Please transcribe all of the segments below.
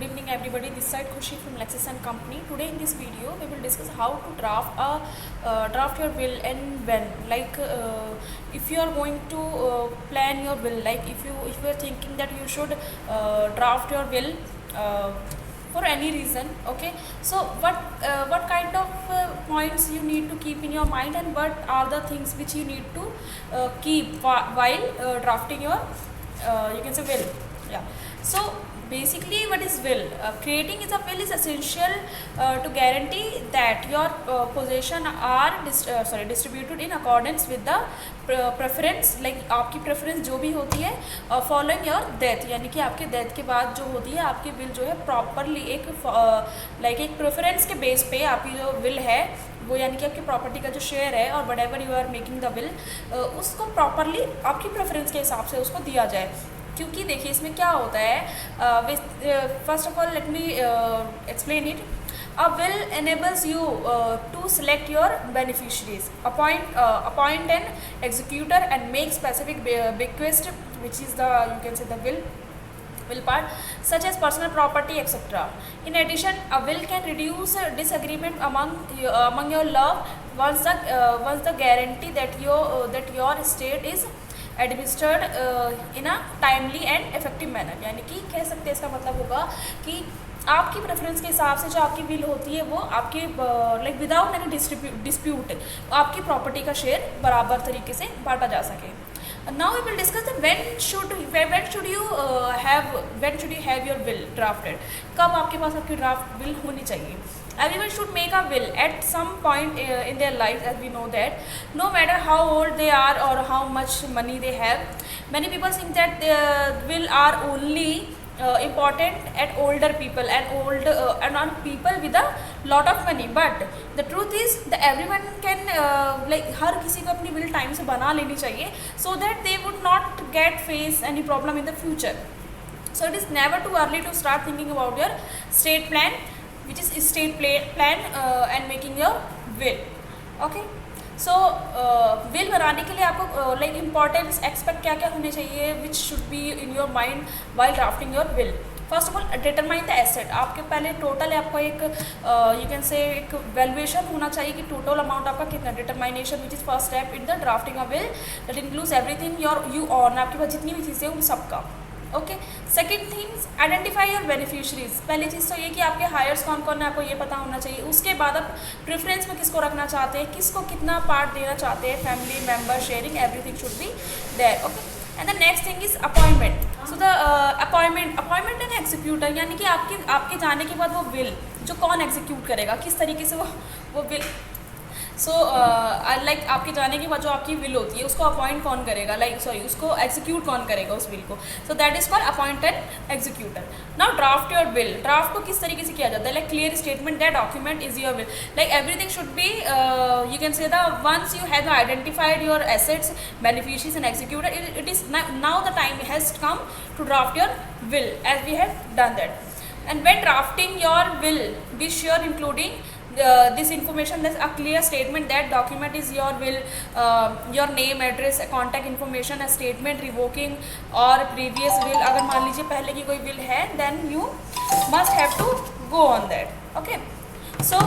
Good evening everybody, this side Khushi from Lexis and Company. Today in this video we will discuss how to draft your will and when. If you are going to plan your will, like if you are thinking that you should draft your will for any reason, okay, so what kind of points you need to keep in your mind, and what are the things which you need to keep while drafting your you can say will. Yeah, so basically what is will? Creating is a will is essential to guarantee that your possession are distributed in accordance with the preference, like आपकी preference जो भी होती है following your death, यानी कि आपके death के बाद जो होती है आपकी will जो है properly एक एक preference के base पे आपकी जो will है वो, यानी कि आपकी प्रॉपर्टी का जो शेयर है और whatever you are making the will, उसको प्रॉपरली आपकी प्रेफरेंस के हिसाब से उसको दिया जाए. क्योंकि देखिए इसमें क्या होता है, first of all let me explain it. A will enables you to select your beneficiaries, appoint an executor and make specific bequest, which is the, you can say, the will part, such as personal property, etc. In addition, a will can reduce disagreement among your love once the guarantee that your estate is administered in a timely and effective manner. यानी कि कह सकते हैं, इसका मतलब होगा कि आपकी प्रेफरेंस के हिसाब से जो आपकी विल होती है वो आपके विदाउट एनी डिस्प्यूट आपकी प्रॉपर्टी का शेयर बराबर तरीके से बांटा जा सके. Now we will discuss that when should you have your will drafted. कब आपके पास आपकी ड्राफ्ट विल होनी चाहिए. Everyone should make a will at some point in their life, as we know that no matter how old they are or how much money they have. Many people think that will are only important at older people and on people with a lot of money, but the truth is that everyone can हर किसी को अपनी will time से बना लेनी चाहिए, so that they would not face any problem in the future. So it is never too early to start thinking about your estate plan, which is estate plan and making your will. Okay, so will बनाने के लिए आपको importance expect क्या क्या होने चाहिए, which should be in your mind while drafting your will. First of all determine the asset. आपके पहले टोटल आपको एक यू कैन से एक वैल्यूएशन होना चाहिए कि टोटल अमाउंट आपका कितना. Determination which is first step in the drafting a will, that includes everything you on, आपके पास जितनी भी चीज़ें उन सबका. Okay, second things identify your beneficiaries. पहली चीज़ तो ये कि आपके हायर्स कौन कौन है आपको ये पता होना चाहिए. उसके बाद आप प्रेफरेंस में किसको रखना चाहते हैं, किसको कितना पार्ट देना चाहते हैं, family member sharing, everything should be there. Okay, and the next thing is appointment. So the appointment and executor, यानी कि आपके जाने के बाद वो विल जो कौन एग्जीक्यूट करेगा, किस तरीके से वो विल. सो आपके जाने के बाद जो आपकी विल होती है उसको अपॉइंट कौन करेगा, उसको एग्जीक्यूट कौन करेगा उस विल को. So that is called appointed executor. Now draft your will. Draft को किस तरीके से किया जाता है, clear statement that document is your will. Everything should be you can say the once you have identified your assets, beneficiaries and executor, it is now the time has come to draft your will as we have done that. And when drafting your will, be sure including this information, there's a clear statement that document is your will, your name, address, contact information, a statement revoking or previous will. अगर मान लीजिए पहले की कोई will है, then you must have to go on that. Okay, so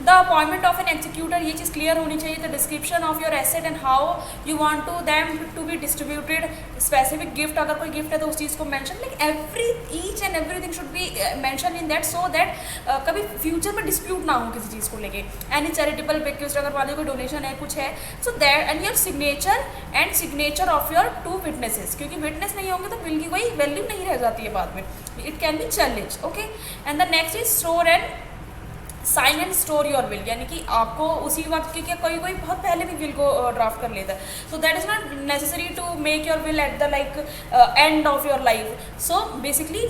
the appointment of an executor, ये चीज़ clear होनी चाहिए. the description of your asset and how you want to them to be distributed, specific gift, अगर कोई gift है तो उस चीज़ को mention, each and everything should be mentioned in that, so that कभी फ्यूचर में डिस्प्यूट ना हो किसी चीज़ को लेके. एनी चैरिटेबल बेक्यूस्ट, अगर मान लीजिए कोई डोनेशन है कुछ है, so that and your signature of your 2 witnesses, क्योंकि विटनेस नहीं होंगे तो विल की कोई वैल्यू नहीं रह जाती है बाद में. It can be challenge. Okay, and the next is store and sign and store your will, यानी कि आपको उसी वक्त की कोई बहुत पहले भी विल को ड्राफ्ट कर लेता है. So that is not necessary to make your will at the end of your life. So basically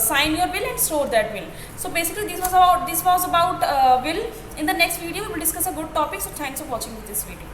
sign your will and store that will. So basically this was about will. In the next video we will discuss a good topic. So thanks for watching this video.